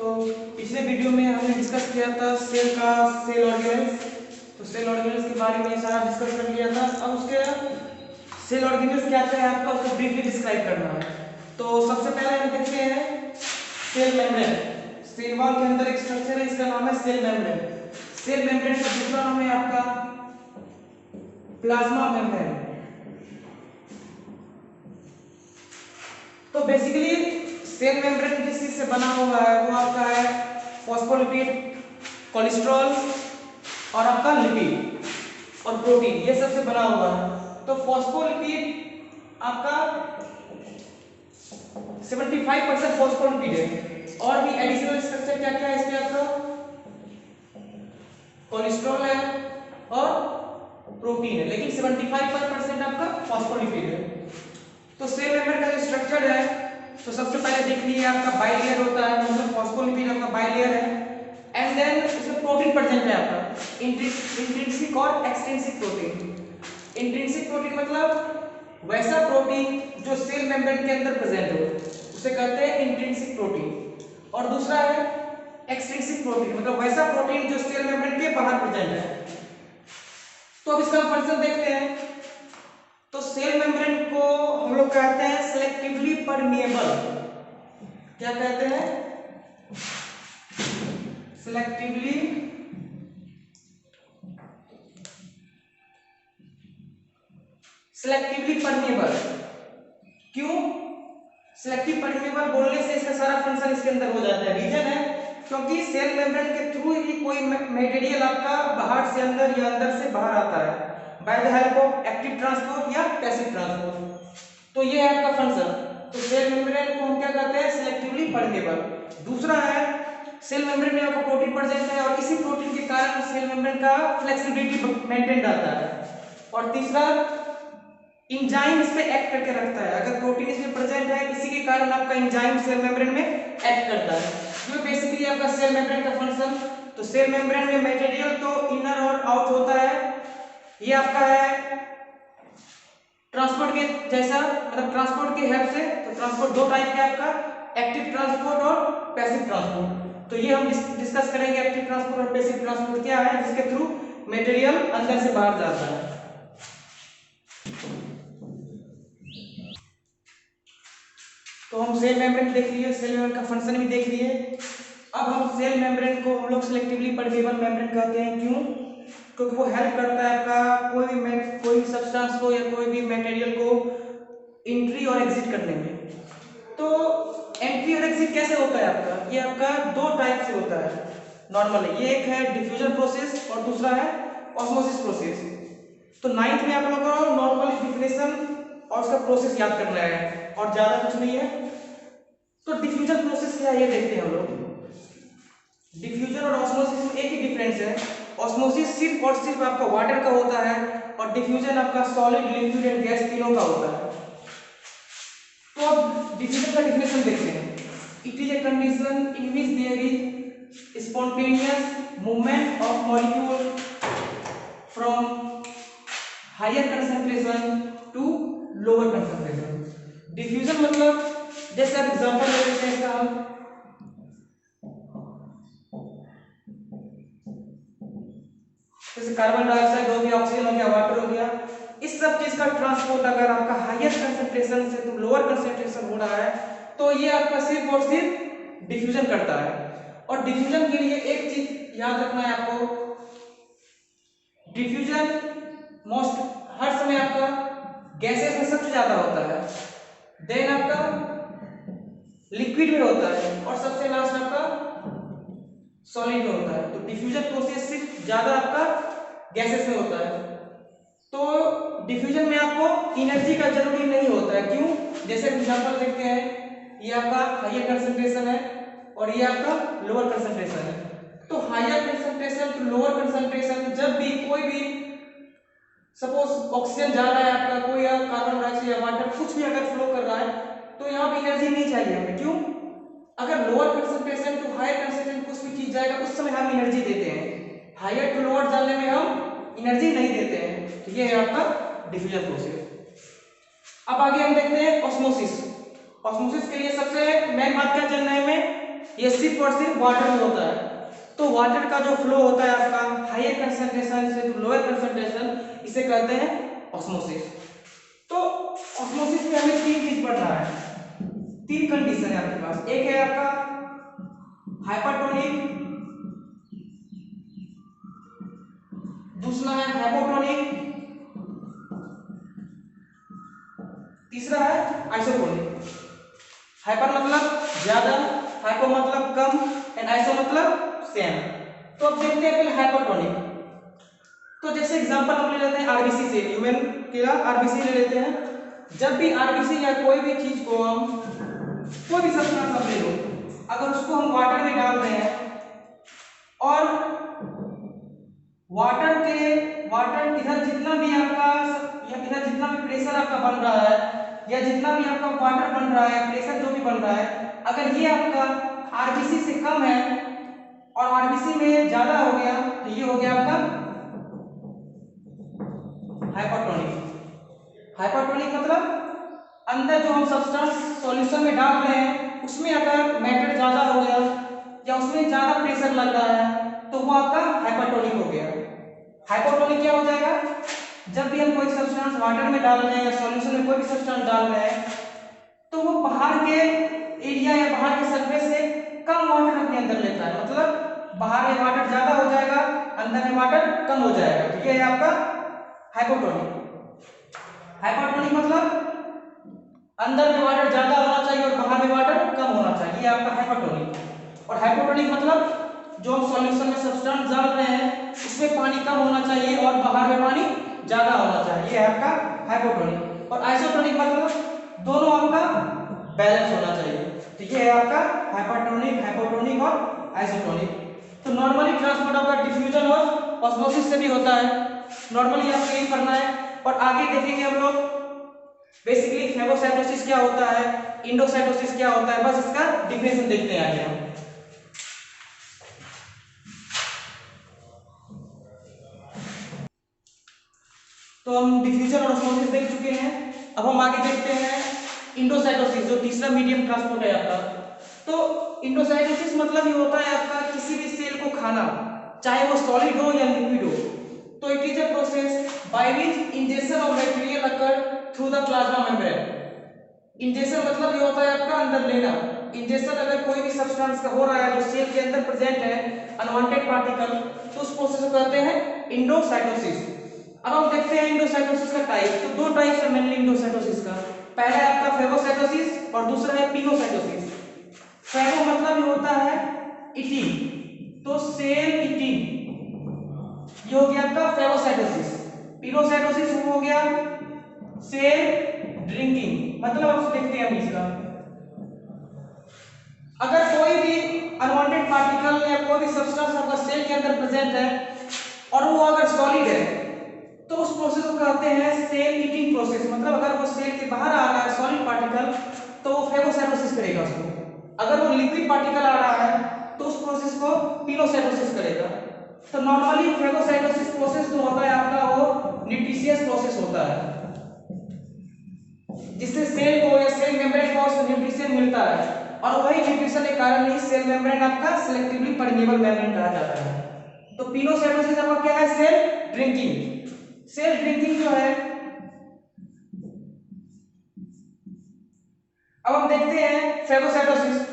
तो पिछले वीडियो में हमने डिस्कस किया था सेल ऑर्गेनेल्स। तो सेल ऑर्गेनेल्स के बारे में सारा डिस्कस कर लिया था। अब उसके सेल ऑर्गेनेल्स क्या है आपका उसको ब्रीफली डिस्क्राइब करना है। तो सबसे पहले हम देखते हैं सेल मेम्ब्रेन। सेल वॉल के अंदर एक स्ट्रक्चर है, इसका नाम है सेल मेम्ब्रेन। सेल मेम्ब्रेन का दूसरा नाम है आपका प्लाज्मा मेम्ब्रेन। तो बेसिकली सेल मेम्ब्रेन जिस चीज से बना हुआ है वो आपका है फॉस्फोलिपिड, कोलेस्ट्रॉल और आपका लिपिड और प्रोटीन, ये सब से बना हुआ है। तो फॉस्फोलिपिड आपका 75% फॉस्फोलिपिड है। और भी एडिशनल स्ट्रक्चर क्या क्या है इसमें, आपका कोलेस्ट्रॉल है और प्रोटीन है, लेकिन 75% आपका फॉस्फोलिपिड है। तो सेल मेम्ब्रेन का जो स्ट्रक्चर है तो सबसे पहले देख लीजिए आपका बाइलेयर होता है, मतलब फॉस्फोलिपिड आपका बाइलेयर है। एंड देन इसमें प्रोटीन प्रेजेंट है आपका इंट्रिंसिक और एक्सट्रिंसिक प्रोटीन। इंट्रिंसिक प्रोटीन मतलब वैसा प्रोटीन जो सेल मेम्ब्रेन के अंदर प्रेजेंट हो उसे कहते हैं इंट्रिंसिक प्रोटीन। और दूसरा है एक्सट्रिंसिक प्रोटीन, मतलब वैसा प्रोटीन जो सेल मेम्ब्रेन के बाहर प्रेजेंट है। तो अब इसका फंक्शन देखते हैं। तो सेल मेम्ब्रेन को हम लोग कहते हैं सेलेक्टिवली परमिएबल। क्या कहते हैं? Selectively permeable. क्यों सेलेक्टिव परमिएबल बोलने से इसका सारा फंक्शन इसके अंदर हो जाता है? रीजन है क्योंकि सेल मेम्ब्रेन के थ्रू ही कोई मटेरियल आपका बाहर से अंदर या अंदर से बाहर आता है by the help of active transport या पैसिव ट्रांसपोर्ट। तो ये है आपका फंक्शन। तो सेल मेम्ब्रेन को हम क्या कहते हैं? Selectively permeable. दूसरा है सेल मेम्ब्रेन में आपका प्रोटीन प्रेजेंट है और इसी प्रोटीन के कारण सेल मेम्ब्रेन का फ्लेक्सिबिलिटी मेंटेन रहता है। और तीसरा एंजाइम इस पे एक्ट करके रखता है। अगर प्रोटीन इसमें प्रेजेंट है इसी के कारण आपका एंजाइम सेल मेम्ब्रेन में एक्ट करता है। ये बेसिकली आपका सेल मेम्ब्रेन का फंक्शन। तो सेल मेम्ब्रेन में मटेरियल तो इनर और आउट होता है। ये आपका है ट्रांसपोर्ट के जैसा, मतलब ट्रांसपोर्ट के हेल्प से। तो ट्रांसपोर्ट दो टाइप के आपका, एक्टिव ट्रांसपोर्ट और पैसिव ट्रांसपोर्ट। तो ये हम डिस्कस करेंगे एक्टिव ट्रांसपोर्ट और पैसिव ट्रांसपोर्ट क्या है, जिसके थ्रू मटेरियल अंदर से बाहर जाता है। तो हम सेल मेम्ब्रेन देख लिए, सेल मेम्ब्रेन का फंक्शन भी देख लिए। अब हम सेल मेम्ब्रेन को हम लोग सेलेक्टिवली परमिएबल मेम्ब्रेन कहते हैं। क्यों? क्योंकि वो हेल्प करता है आपका कोई सब्सटेंस को या कोई भी मटेरियल को एंट्री और एग्जिट करने में। तो एंट्री और एग्जिट कैसे होता है आपका? ये आपका दो टाइप से होता है नॉर्मली। ये एक है डिफ्यूजन प्रोसेस और दूसरा है ऑस्मोसिस प्रोसेस। तो 9th में आप लोगों को नॉर्मल डिफिनेशन और उसका प्रोसेस याद करना है और ज्यादा कुछ नहीं है। तो डिफ्यूजन प्रोसेस क्या है ये देखते हैं हम लोग। डिफ्यूजन और ऑस्मोसिस में एक ही डिफरेंस है। ऑस्मोसिस सिर्फ और सिर्फ आपका वाटर का होता है और डिफ्यूजन आपका सॉलिड, लिक्विड एंड गैस तीनों का होता है। तो अब डिफ्यूजन का डिफिनेशन देखते हैं। It is a condition in which there is spontaneous movement of molecule from higher concentration to lower concentration. Diffusion मतलब जैसे आप एग्जांपल ले लेते हैं इसका हम, जैसे कार्बन डाइऑक्साइड हो गया, ऑक्सीजन हो गया, वाटर हो गया, इस सब चीज का ट्रांसपोर्ट अगर आपका हायर कंसंट्रेशन से तो लोअर कंसंट्रेशन हो रहा है तो ये आपका सिर्फ और सिर्फ डिफ्यूजन करता है। और डिफ्यूजन के लिए एक चीज याद रखना है आपको, डिफ्यूजन मोस्ट हर समय आपका गैसेस में सबसे ज्यादा होता है, देन आपका लिक्विड में होता है और सबसे लास्ट आपका सॉलिड में होता है। तो डिफ्यूजन प्रोसेस सिर्फ ज्यादा आपका गैसेस में होता है। तो डिफ्यूजन में आपको एनर्जी का जरूरी नहीं होता है। क्यों? जैसे एग्जांपल देखते हैं, ये आपका हायर कंसंट्रेशन है और ये आपका लोअर कंसंट्रेशन है। तो higher concentration to lower concentration जब भी कोई भी सपोज ऑक्सीजन जा रहा है आपका, कोई कार्बन डाइऑक्साइड या वाटर कुछ भी अगर फ्लो कर रहा है तो यहाँ पे एनर्जी नहीं चाहिए हमें। क्यों? अगर lower concentration to higher concentration कुछ भी चीज जाएगा उस समय हम एनर्जी देते हैं, हायर टू लोअर जाने में हम एनर्जी नहीं देते हैं। तो ये है आपका डिफ्यूजन प्रोसेस। अब आगे हम देखते हैं ऑस्मोसिस। ऑस्मोसिस के लिए सबसे मेन बात क्या जानना है हमें, ये सिर्फ और सिर्फ वाटर में होता है। तो वाटर का जो फ्लो होता है आपका हायर कंसंट्रेशन से लोअर कंसंट्रेशन, इसे कहते हैं ऑस्मोसिस। तो ऑस्मोसिस में हमें तीन चीज पढ़ना है, तीन कंडीशन है आपके पास। एक है आपका हाइपरटोनिक, दूसरा है हाइपोटोनिक, तीसरा है आइसोटोनिक। हाइपर मतलब ज्यादा, हाइपो मतलब कम एंड आइसो मतलब सेम। तो अब देखते हैं पहले हाइपरटोनिक। तो जैसे एग्जांपल हम ले लेते हैं आरबीसी से, ह्यूमन का आरबीसी ले लेते हैं। जब भी आरबीसी या कोई भी चीज को हम, कोई भी सब्सटेंस हम ले लो, अगर उसको हम वाटर में डाल रहे हैं और वाटर इधर जितना भी आपका या इधर जितना भी प्रेशर आपका बन रहा है या जितना भी आपका वाटर बन रहा है, प्रेशर जो भी बन रहा है, अगर ये आपका आरबीसी से कम है और आरबीसी में ज्यादा हो गया तो ये हो गया आपका हाइपरटोनिक। हाइपरटोनिक मतलब अंदर जो हम सब्सटेंस सॉल्यूशन में डाल रहे हैं उसमें अगर मैटर ज्यादा हो गया या उसमें ज्यादा प्रेशर लग रहा है तो वो आपका हाइपरटोनिक हो गया। हाइपोटोनिक क्या हो जाएगा, जब भी हम कोई सब्सटेंस वाटर में डाल रहे हैं या सॉल्यूशन में कोई भी सब्सटेंस डाल रहे हैं तो वो बाहर के एरिया या बाहर के सरफेस से कम वाटर अपने अंदर लेता है, मतलब बाहर में वाटर ज्यादा हो जाएगा, अंदर में वाटर कम हो जाएगा। तो ये है आपका हाइपोटोनिक। हाइपोटोनिक मतलब अंदर में वाटर ज्यादा होना चाहिए और बाहर में वाटर कम होना चाहिए, ये आपका हाइपोटोनिक। और हाइपोटोनिक मतलब जो हम सॉल्यूशन में सब्सटेंस डाल रहे हैं उसमें पानी कम होना चाहिए और बाहर में पानी ज्यादा होना चाहिए, ये है आपका हाइपोटोनिक। और आइसोटोनिक मतलब दोनों आपका बैलेंस होना चाहिए। तो ये है आपका हाइपरटोनिक, हाइपोटोनिक और आइसोटोनिक। तो नॉर्मली ट्रांसपोर्ट आपका डिफ्यूजन और ऑस्मोसिस से भी होता है, नॉर्मली आपको यही करना है। और आगे देखेंगे हम लोग बेसिकली फेगोसाइटोसिस क्या होता है, इंडोसाइटोसिस क्या होता है, बस इसका डिफिनेशन देखते हैं आगे हम। तो हम डिफ्यूजन और ऑस्मोसिस देख चुके हैं, अब हम आगे देखते हैं इंडोसाइटोसिस, जो तीसरा मीडियम ट्रांसपोर्ट है आपका। तो इंडोसाइटोसिस मतलब ये होता है आपका किसी भी सेल को खाना, चाहे वो सॉलिड हो या लिक्विड हो। तो it is a process by which injection of material occur through the plasma membrane. Injection मतलब ये होता है आपका अंदर लेना। इंजेक्शन अगर कोई भी सब्सटेंस का हो रहा है जो सेल के अंदर प्रेजेंट है, अनवांटेड पार्टिकल, तो उस प्रोसेस को कहते हैं इंडोसाइटोसिस। अब हम देखते हैं इंडोसाइटोसिस का टाइप। तो दो टाइप्स है मेनली इंडोसाइटोसिस का, पहला है आपका फेगोसाइटोसिस और दूसरा है पिगोसाइटोसिस। फेगो मतलब ये होता है ईटिंग, तो सेल ईटिंग, ये हो गया आपका फेगोसाइटोसिस। पिगोसाइटोसिस वो हो गया सेल ड्रिंकिंग, मतलब आप देखते हैं इसका, अगर कोई भी अनवांटेड पार्टिकल या कोई भी सब्सटेंस आपका सेल के अंदर प्रेजेंट है और वो अगर सॉलिड है तो उस प्रोसेस को कहते हैं सेल ईटिंग प्रोसेस। मतलब अगर वो सेल के बाहर आ रहा है सॉलिड पार्टिकल तो वो फेगोसाइटोसिस करेगा उसको, अगर वो लिक्विड पार्टिकल आ रहा है तो उस प्रोसेस को पिगोसाइटोसिस करेगा। तो नॉर्मली फेगोसाइटोसिस प्रोसेस जो होता है आपका वो न्यूट्रिशियस प्रोसेस होता है, जिससे सेल को या सेल मेम्ब्रेन को न्यूट्रिशन मिलता है, और वही न्यूट्रिशन के कारण ही सेल मेम्ब्रेन आपका सेलेक्टिवली परमेबल मेम्ब्रेन कहा जाता है। तो पिगोसाइटोसिस आपका क्या है, सेल ड्रिंकिंग। सेल ड्रिंकिंग जो है, अब हम देखते हैं फेगोसाइटोसिस।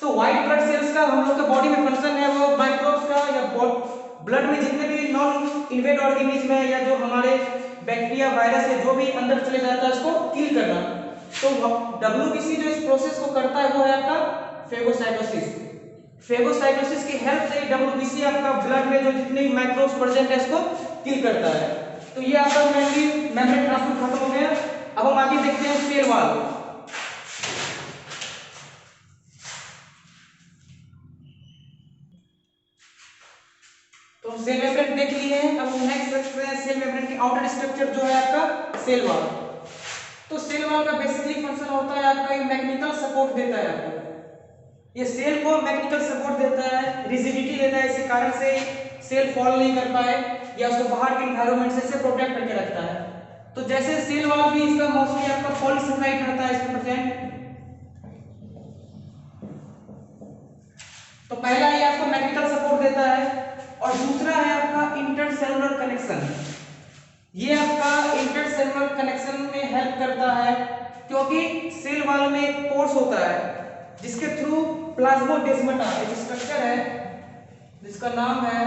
तो व्हाइट ब्लड सेल्स का हम लोग के बॉडी में फंक्शन है वो माइक्रोब्स का या ब्लड में जितने भी नॉन इन्वेड ऑर्गेनिज्म है या जो हमारे बैक्टीरिया वायरस है जो भी अंदर चले जाता है उसको किल करना। तो डब्ल्यूबीसी जो इस प्रोसेस को करता है वो है आपका फेगोसाइटोसिस। फेगोसाइटोसिस की हेल्प से डब्ल्यूबीसी आपका ब्लड में जो जितने भी माइक्रोब्स प्रेजेंट है इसको किल करता है। तो ये आपका मेनली मेम्ब्रेन ट्रांसपोर्ट खत्म हो गया। अब हम आगे देखते हैं सेल वॉल। तो सेल मेम्ब्रेन देख लिए हैं, अब हम नेक्स्ट देखते हैं सेल मेम्ब्रेन की आउटर स्ट्रक्चर जो है आपका सेल वॉल। तो सेल वॉल का बेसिकली फंक्शन होता है आपका ये मैग्नेटिकल सपोर्ट देता है आपको, ये सेल को मैग्नेटिकल सपोर्ट देता है, रिजिडिटी देता है, इसी कारण से सेल फॉल नहीं कर पाए या उसको बाहर के एनवायरनमेंट से प्रोटेक्ट करके रखता है। तो जैसे सेल वॉल भी इसका मोस्टली आपका पॉलीसेकेराइड रहता है इसमें प्रेजेंट। तो पहला ये आपको मैकेनिकल सपोर्ट देता है और दूसरा है आपका इंटरसेलुलर कनेक्शन। ये आपका इंटरसेलुलर कनेक्शन में हेल्प करता है क्योंकि सेल वॉल में एक पोर्स होता है जिसके थ्रू प्लाज्मोडेस्माटा एक स्ट्रक्चर है जिसका नाम है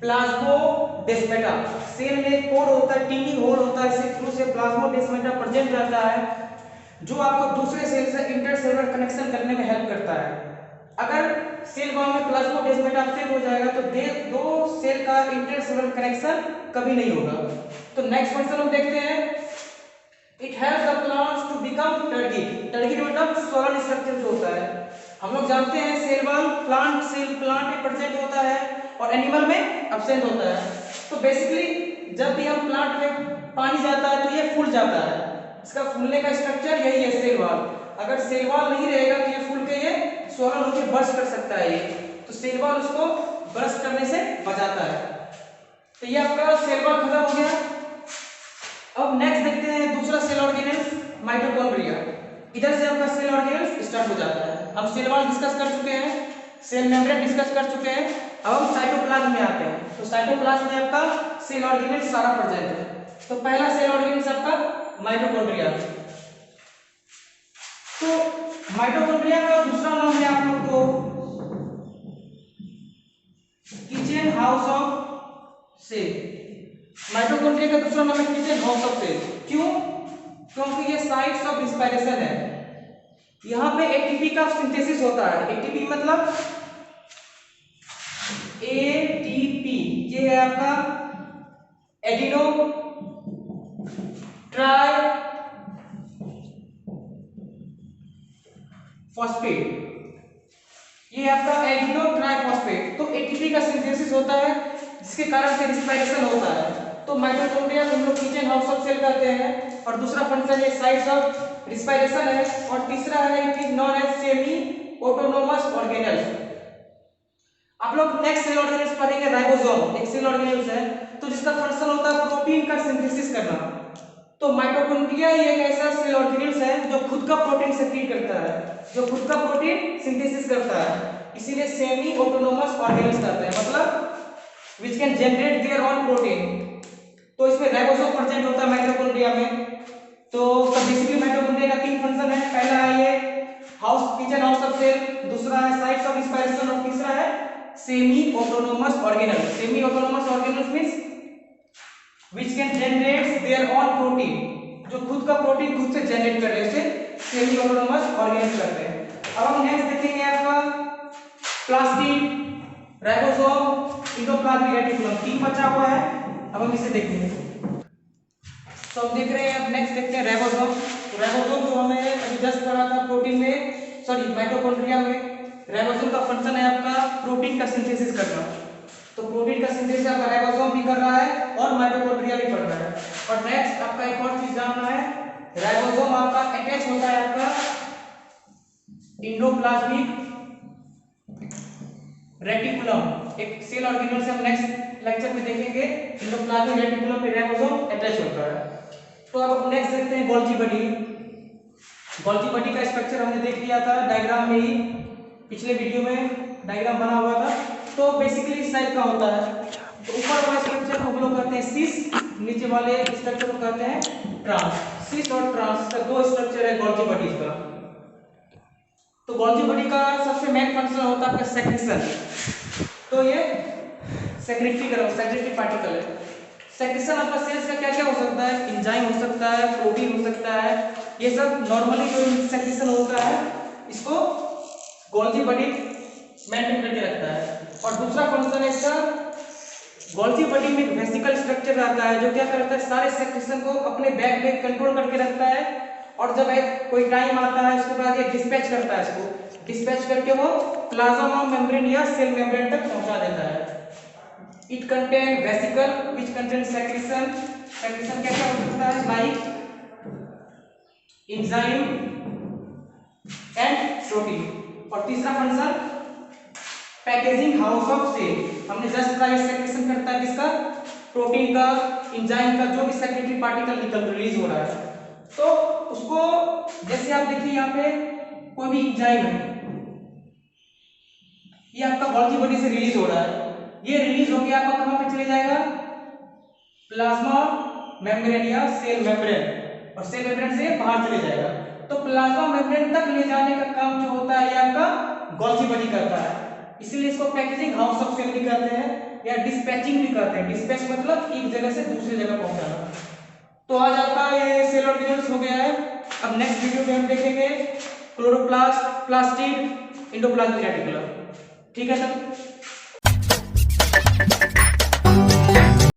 प्लाज्मोडेस्माटा। सेल में एक पोर होता है, टीनी होल होता है, इसके थ्रू से प्लाज्मोडेस्माटा प्रेजेंट रहता है जो आपको दूसरे सेल से इंटरसेलुलर कनेक्शन करने में हेल्प करता है। अगर सेल वॉल में प्लाज्मोडेस्माटा अपसेट हो जाएगा तो दो सेल का इंटरसेलुलर कनेक्शन कभी नहीं होगा। तो नेक्स्ट फंक्शन हम देखते हैं, it helps the plants to become turgid. Turgid मतलब सोलन स्ट्रक्चर जो होता है, हम लोग जानते हैं सेल वॉल प्लांट में प्रेजेंट होता है और एनिमल में एब्सेंट होता है। तो बेसिकली जब भी हम प्लांट में पानी जाता है तो ये फूल जाता है, इसका फूलने का स्ट्रक्चर यही है सेल वॉल। अगर सेल वॉल नहीं रहेगा तो ये फूल के ये सोलन होकर बर्स्ट कर सकता है ये, तो सेल वॉल उसको बर्स्ट करने से बचाता है। तो ये आपका सेल वॉल खत्म हो गया। अब नेक्स्ट देखते हैं दूसरा सेल ऑर्गेनेल्स, माइटोकॉन्ड्रिया। इधर से आपका सेल ऑर्गेनेल्स स्टार्ट हो जाता है। हम सेल वॉल डिस्कस कर चुके हैं, सेल मेम्ब्रेन डिस्कस कर चुके हैं, अब हम साइटोप्लाज्म में आते हैं। तो साइटोप्लाज्म में आपका सेल ऑर्गेनेल्स सारा प्रेजेंट है। तो पहला सेल ऑर्गेनेल्स आपका माइटोकॉन्ड्रिया। तो माइटोकॉन्ड्रिया का दूसरा नाम है आप लोग को kitchen house of cell. Mitochondria का दूसरा नाम है किचन हाउस ऑफ सेल। क्यों? क्योंकि ये साइट्स ऑफ रिस्पायरेशन है। यहाँ पे एटीपी का सिंथेसिस होता है। एटीपी मतलब एटीपी, ये है आपका एडिनो ट्राई फॉस्फेट, ये आपका एडिनो ट्राइफॉस्फेट। तो एटीपी का सिंथेसिस होता है जिसके कारण से रिस्पायरेशन होता है। तो माइटोकॉन्ड्रिया को हम लोग किचन हाउस ऑफ सेल कहते हैं और दूसरा फंक्शन है साइट्स ऑफ रिस्पायरेशन है और तीसरा है it is known as semi autonomous organelles. आप लोग नेक्स्ट सेल ऑर्गेनेल्स पढ़ेंगे राइबोसोम, एक सेल ऑर्गेनेल्स है तो जिसका फंक्शन होता है प्रोटीन का सिंथेसिस करना। तो माइटोकॉन्ड्रिया ही एक ऐसा सेल ऑर्गेनेल्स है जो खुद का प्रोटीन सेक्रीट करता है, जो खुद का प्रोटीन सिंथेसिस करता है, इसीलिए सेमी ऑटोनोमस ऑर्गेनेल्स कहते हैं, मतलब which can generate their own protein। तो इसमें राइबोसोम प्रेजेंट होता है माइटोकॉन्ड्रिया में। तो बेसिकली माइटोकॉन्ड्रिया का तीन फंक्शन है, पहला है ये किचन हाउस ऑफ सेल, दूसरा है साइट्स ऑफ रिस्पायरेशन और तीसरा है semi autonomous organelle. Semi autonomous organelles means which can generate their own protein, जो खुद का प्रोटीन खुद से जनरेट कर रहे हैं उसे सेमी ऑटोनोमस ऑर्गेनेल्स कहते हैं। अब हम नेक्स्ट देखेंगे आपका प्लास्टिड, राइबोसोम, एंडोप्लाज्मिक रेटिकुलम, तीन बचा हुआ है। अब हम इसे देखेंगे। तो हम देख रहे हैं, अब नेक्स्ट देखते हैं राइबोसोम। तो राइबोसोम जो हमें अभी जस्ट पढ़ा था प्रोटीन में, सॉरी माइटोकॉन्ड्रिया में, राइबोसोम का फंक्शन है आपका प्रोटीन का सिंथेसिस करना। तो प्रोटीन का सिंथेसिस आपका राइबोसोम भी कर रहा है और माइटोकॉन्ड्रिया भी कर रहा है। और नेक्स्ट आपका एक और चीज जानना है, राइबोसोम आपका अटैच होता है आपका एंडोप्लाज्मिक रेटिकुलम, एक सेल ऑर्गेनेल से हम नेक्स्ट लेक्चर में देखेंगे। एंडोप्लाज्मिक रेटिकुलम पे राइबोसोम अटैच होता है। तो अब हम नेक्स्ट देखते हैं गोल्गी बॉडी। गोल्गी बॉडी का स्ट्रक्चर हमने देख लिया था डायग्राम में ही, पिछले वीडियो में डायग्राम बना हुआ था। तो बेसिकली इस टाइप का होता है। तो ऊपर वाला स्ट्रक्चर को हम लोग कहते हैं सिस, नीचे वाले स्ट्रक्चर को कहते हैं ट्रांस। सिस और ट्रांस का दो स्ट्रक्चर है गोल्गी बॉडी का। तो गोल्गी बॉडी का सबसे मेन फंक्शन होता है आपका सेक्रेशन। तो ये सेक्रेटरी पार्टिकल है। सेक्रेशन आपका सेल्स का क्या क्या हो सकता है, एंजाइम हो सकता है, प्रोटीन हो सकता है, ये सब नॉर्मली जो सेक्रेशन होता है इसको गोल्गी बॉडी मेंटेन करके रखता है। और दूसरा फंक्शन है इसका, गोल्गी बॉडी में एक वेसिकल स्ट्रक्चर रहता है जो क्या करता है, सारे सेक्रेशन को अपने बैक में कंट्रोल करके रखता है और जब एक कोई टाइम आता है उसके बाद ये डिस्पैच करता है, इसको डिस्पैच करके वो प्लाज्मा मेम्ब्रेन या सेल मेम्ब्रेन तक पहुंचा देता है। It contain vesicle which contain secretion. Secretion क्या क्या हो सकता है, लाइक एंजाइम एंड प्रोटीन। और तीसरा function packaging house of cell. हमने जस्ट कहा ये सेक्रेशन करता है किसका, प्रोटीन का, एंजाइम का, जो भी सेक्रेटरी पार्टिकल निकल रिलीज हो रहा है। तो उसको जैसे आप देखिए यहाँ पे कोई भी एंजाइम है, ये आपका गोल्गी बॉडी से रिलीज हो रहा है, ये रिलीज होके आपका कहां पे चले जाएगा, प्लाज्मा मेम्ब्रेन या सेल मेम्ब्रेन, और सेल मेम्ब्रेन से बाहर चले जाएगा। तो प्लाज्मा मेम्ब्रेन तक ले जाने का काम जो होता है ये आपका गोल्गी बॉडी करता है, इसीलिए इसको पैकेजिंग हाउस ऑफ सेल भी कहते हैं या डिस्पैचिंग भी कहते हैं। डिस्पैच मतलब एक जगह से दूसरी जगह पहुंचाना। तो आज आपका ये सेल ऑर्गेनेल्स हो गया है। अब नेक्स्ट वीडियो में हम देखेंगे क्लोरोप्लास्ट, प्लास्टिड, एंडोप्लाज्मिक रेटिकुलम। ठीक है सर।